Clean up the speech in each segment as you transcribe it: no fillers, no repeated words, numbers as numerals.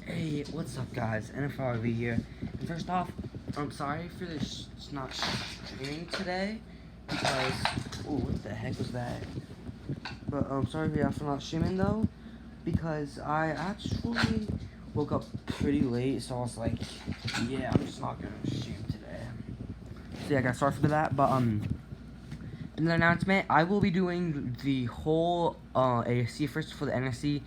Hey, what's up, guys? NFL here. And first off, I'm sorry for this not streaming today because what the heck was that? But I'm sorry for not streaming though because I actually woke up pretty late, so I was like, yeah, I'm just not gonna stream today. So yeah, I got sorry for that. But in the announcement, I will be doing the whole AFC first for the NFC.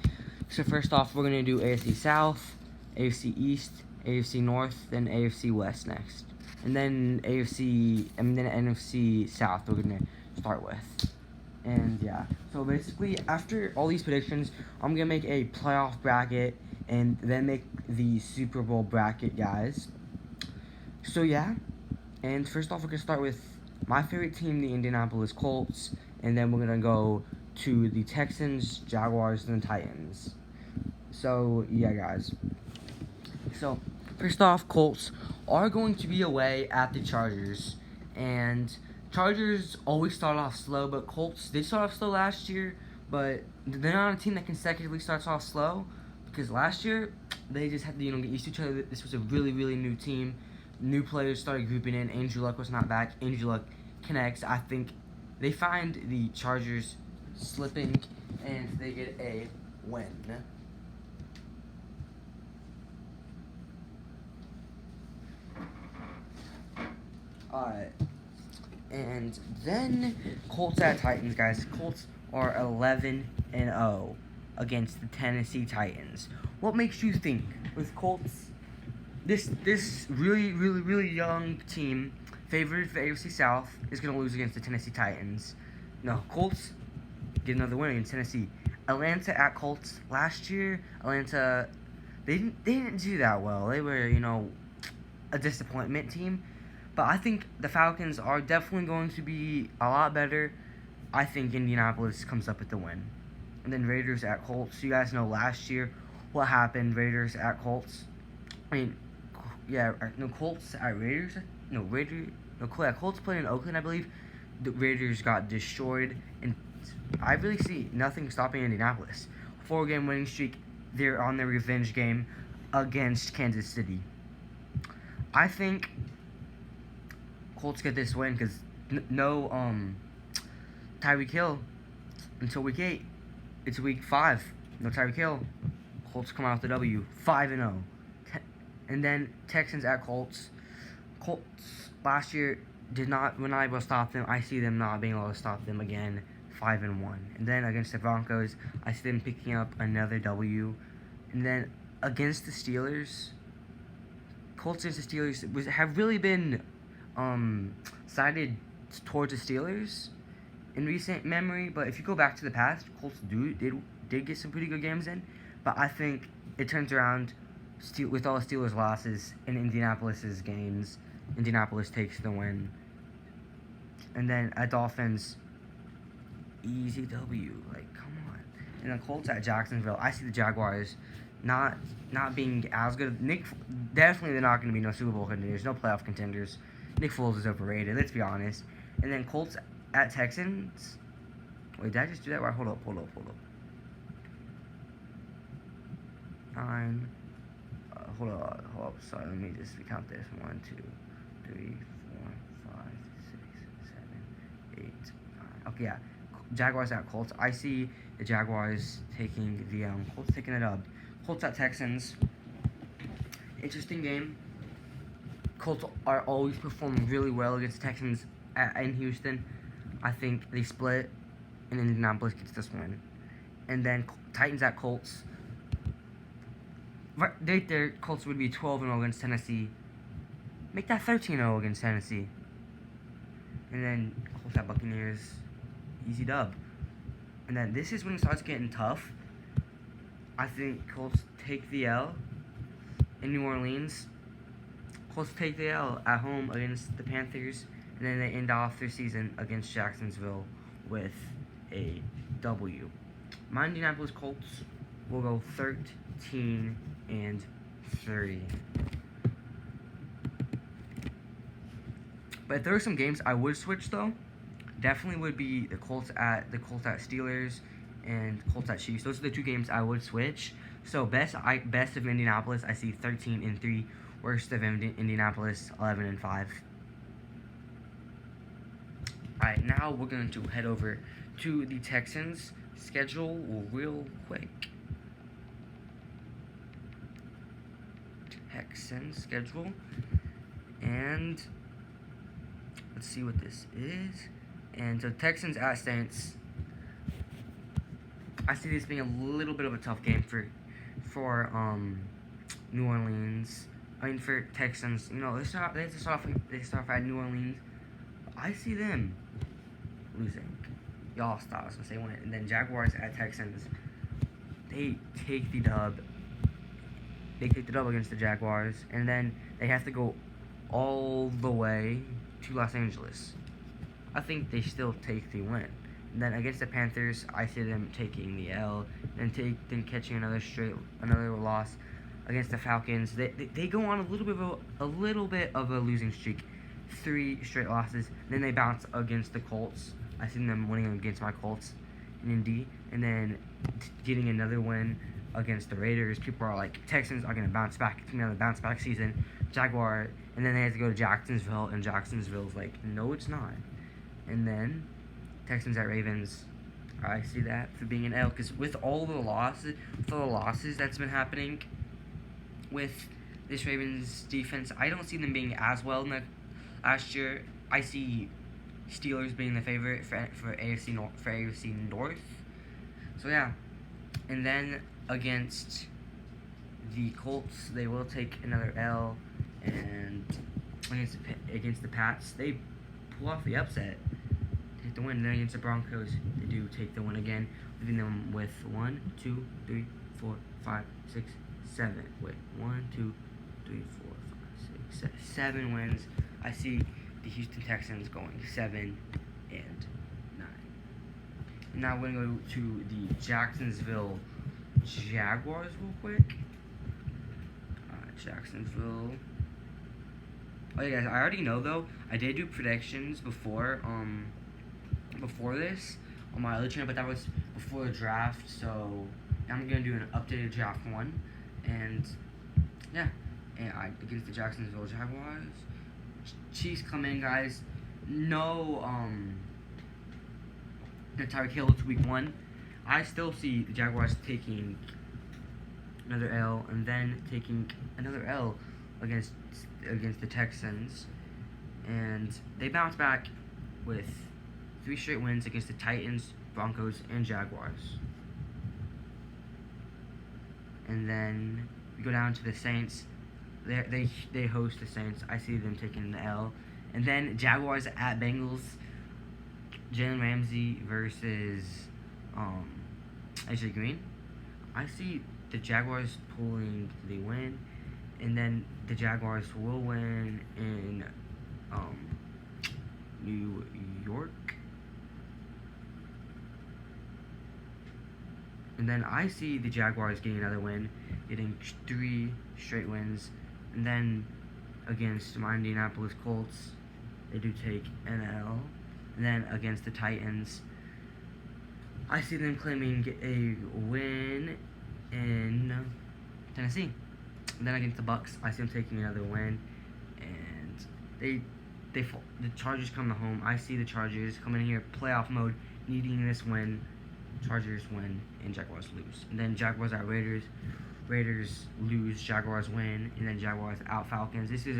So first off, we're gonna do AFC South, AFC East, AFC North, then AFC West next, and then NFC South. We're gonna start with, and yeah. So basically, after all these predictions, I'm gonna make a playoff bracket and then make the Super Bowl bracket, guys. So yeah, and first off, we're gonna start with my favorite team, the Indianapolis Colts, and then we're gonna go to the Texans, Jaguars, and the Titans. So yeah, guys. So first off, Colts are going to be away at the Chargers, and Chargers always start off slow, but Colts did start off slow last year, but they're not a team that consecutively starts off slow because last year they just had to get used to each other. This was a really new team. New players started grouping in. Andrew Luck was not back. Andrew Luck connects. I think they find the Chargers slipping and they get a win. Alright. And then Colts at Titans, guys. Colts are 11-0 against the Tennessee Titans. What makes you think with Colts, this really young team, favored for AFC South, is going to lose against the Tennessee Titans? No, Colts get another win against Tennessee. Atlanta at Colts last year. Atlanta, they didn't do that well. They were a disappointment team. But I think the Falcons are definitely going to be a lot better. I think Indianapolis comes up with the win. And then Raiders at Colts. You guys know last year what happened. Raiders at Colts. Colts at Raiders. Colts played in Oakland, I believe. The Raiders got destroyed. And I really see nothing stopping Indianapolis. 4-game winning streak. They're on their revenge game against Kansas City. I think Colts get this win because no Tyreek Hill until week 8. It's week 5. No Tyreek Hill. Colts come out with the W, 5-0. And then Texans at Colts. Colts last year did not able to stop them. I see them not being able to stop them again, 5-1. And then against the Broncos, I see them picking up another W. And then against the Steelers, Colts against the Steelers have really been sided towards the Steelers in recent memory, but if you go back to the past, Colts did get some pretty good games in, but I think it turns around with all the Steelers' losses and Indianapolis's gains. Indianapolis takes the win, and then at Dolphins, easy W. Like, come on. And the Colts at Jacksonville. I see the Jaguars not being as good. Definitely they're not going to be no Super Bowl contenders, no playoff contenders. Nick Foles is overrated, let's be honest. And then Colts at Texans. Wait, did I just do that right? Hold up. 9. Hold up. Sorry, let me just count this. 1, 2, 3, 4, 5, 6, 7, 8, 9. Okay, yeah. Jaguars at Colts. I see the Jaguars taking the Colts taking it up. Colts at Texans. Interesting game. Colts are always performing really well against the Texans in Houston. I think they split, and Indianapolis gets this win. And then Titans at Colts. Right there, Colts would be 12-0 against Tennessee. Make that 13-0 against Tennessee. And then Colts at Buccaneers. Easy dub. And then this is when it starts getting tough. I think Colts take the L in New Orleans. Colts take the L at home against the Panthers, and then they end off their season against Jacksonville with a W. My Indianapolis Colts will go 13-3. But if there are some games I would switch though, definitely would be the Colts at Steelers and Colts at Chiefs. Those are the 2 games I would switch. So best of Indianapolis, I see 13-3. Worst of Indianapolis, 11-5. Alright, now we're going to head over to the Texans schedule real quick. Texans schedule. And let's see what this is. And so Texans at Saints. I see this being a little bit of a tough game for New Orleans. I mean, for Texans, you know, they start off at New Orleans. I see them losing. Y'all stop. I was gonna say one. And then Jaguars at Texans. They take the dub. They take the dub against the Jaguars, and then they have to go all the way to Los Angeles. I think they still take the win. And then against the Panthers, I see them taking the L, and then catching another loss against the Falcons. They go on a little bit of a losing streak, 3 straight losses. Then they bounce against the Colts. I see them winning against my Colts in Indy, and then getting another win against the Raiders. People are like, Texans are gonna bounce back. It's gonna be a bounce back season. Jaguar, and then they have to go to Jacksonville, and Jacksonville's like, no, it's not. And then Texans at Ravens. I see that for being an L, because with all the losses that's been happening with this Ravens defense, I don't see them being as well in the last year. I see Steelers being the favorite for AFC North. So yeah, and then against the Colts, they will take another L, and against the Pats, they pull off the upset, take the win. And then against the Broncos, they do take the win again, leaving them with 1, 2, 3, 4, 5, 6, 7. Wait, 1, 2, 3, 4, 5, 6, 7 wins. I see the Houston Texans going 7-9. Now we're gonna go to the Jacksonville Jaguars real quick. Jacksonville. Oh yeah, guys, I already know though. I did do predictions before this on my other channel, but that was before the draft. So I'm gonna do an updated draft one, and yeah, against the Jacksonville Jaguars. Chiefs come in, guys. No Tyreek Hill to week 1. I still see the Jaguars taking another L, and then taking another L against the Texans, and they bounce back with 3 straight wins against the Titans, Broncos, and Jaguars. And then we go down to the Saints. They host the Saints. I see them taking the L. And then Jaguars at Bengals. Jalen Ramsey versus AJ Green. I see the Jaguars pulling the win, and then the Jaguars will win in New York. And then I see the Jaguars getting another win, getting 3 straight wins. And then against my Indianapolis Colts, they do take an L. And then against the Titans, I see them claiming a win in Tennessee. And then against the Bucks, I see them taking another win, and the Chargers come to home. I see the Chargers coming in here playoff mode, needing this win. Chargers win and Jaguars lose. And then Jaguars at Raiders. Raiders lose, Jaguars win, and then Jaguars out Falcons. This is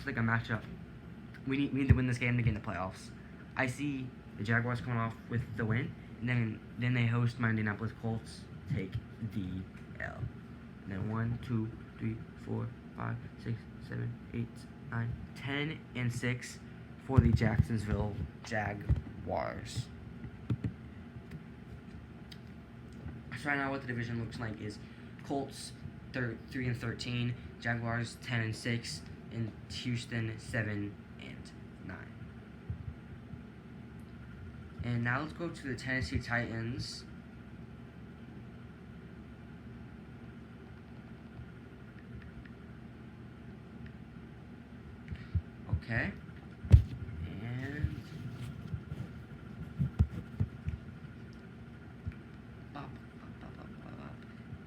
like a matchup. We need to win this game to get in the playoffs. I see the Jaguars coming off with the win, and then they host my Indianapolis Colts, take the L. And then 1, 2, 3, 4, 5, 6, 7, 8, 9, 10, and 6 for the Jacksonville Jaguars. So right now, what the division looks like is Colts 3-13, Jaguars 10-6, and Houston 7-9. And now let's go to the Tennessee Titans. Okay. And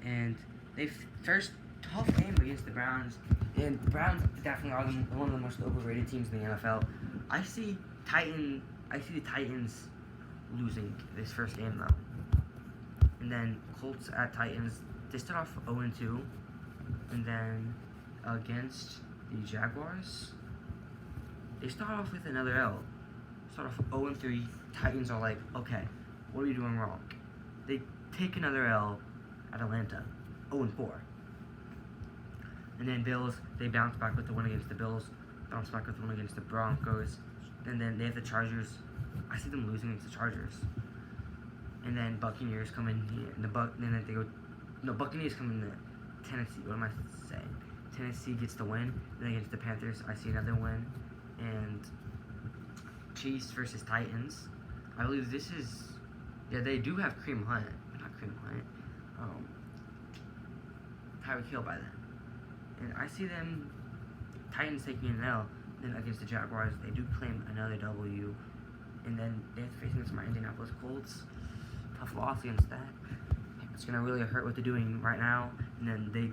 and they first tough game against the Browns, and the Browns definitely are one of the most overrated teams in the NFL. I see the Titans losing this first game though, and then Colts at Titans. They start off 0-2, and then against the Jaguars, they start off with another L. Start off 0-3. Titans are like, okay, what are we doing wrong? They take another L at Atlanta, 0-4. And then Bills, they bounce back with the win against the Bills, bounce back with the win against the Broncos, and then they have the Chargers. I see them losing against the Chargers. And then Buccaneers come in here, and then they go, no, Buccaneers come in to Tennessee. What am I saying? Tennessee gets the win, and then against the Panthers, I see another win, and Chiefs versus Titans. I believe this is, yeah, they do have Kareem Hunt, not Kareem Hunt, Tyreek Hill by then. And I see them, Titans taking an L, then against the Jaguars, they do claim another W, and then they're facing against my Indianapolis Colts. Tough loss against that. It's gonna really hurt what they're doing right now. And then they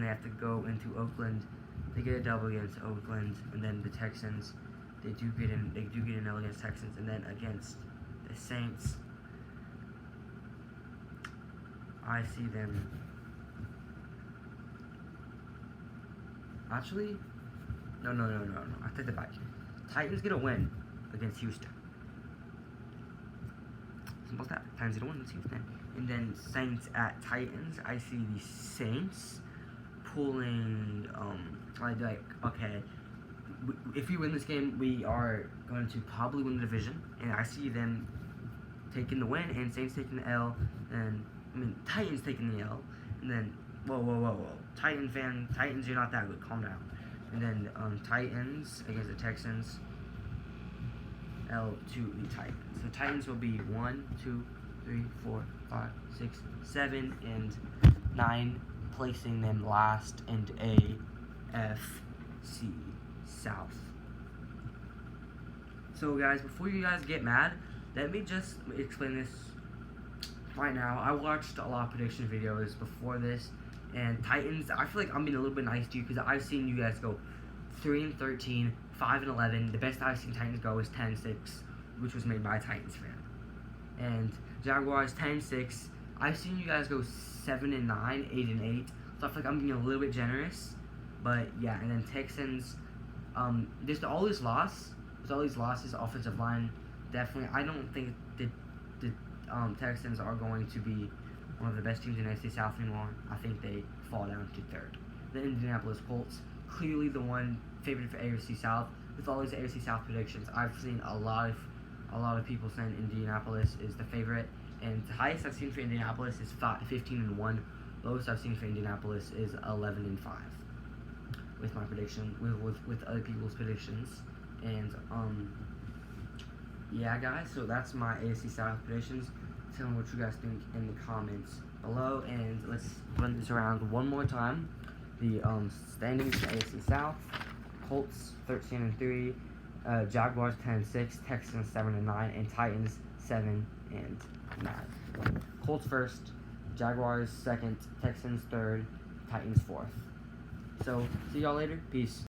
have to go into Oakland. They get a W against Oakland, and then the Texans, they do get an L against Texans, and then against the Saints, I see them. Actually, no. I take that back. Titans get a win against Houston. Simple as that. Titans get a win against Houston. And then Saints at Titans. I see the Saints pulling, okay, if we win this game, we are going to probably win the division. And I see them taking the win and Saints taking the L. And, Titans taking the L. And then, whoa. Titans, you're not that good. Calm down. And then Titans against the Texans. L to the Titans. So Titans will be 1, 2, 3, 4, 5, 6, 7, and 9, placing them last in AFC South. So guys, before you guys get mad, let me just explain this right now. I watched a lot of prediction videos before this, and Titans, I feel like I'm being a little bit nice to you because I've seen you guys go 3-13, 5-11. The best I've seen Titans go is 10-6, which was made by a Titans fan. And Jaguars 10-6. I've seen you guys go 7-9, 8-8. So I feel like I'm being a little bit generous. But yeah, and then Texans, just all these losses, offensive line, definitely. I don't think the Texans are going to be one of the best teams in the AFC South anymore. I think they fall down to third. The Indianapolis Colts, clearly the one favorite for AFC South. With all these AFC South predictions, I've seen a lot of people saying Indianapolis is the favorite, and the highest I've seen for Indianapolis is 15-1. Lowest I've seen for Indianapolis is 11-5. With my prediction, with other people's predictions, and yeah, guys. So that's my AFC South predictions. Tell me what you guys think in the comments below, and let's run this around one more time. The standings for AFC South: Colts 13-3, Jaguars 10-6, Texans 7-9, and Titans 7-9. Colts first, Jaguars second, Texans third, Titans fourth. So see y'all later. Peace.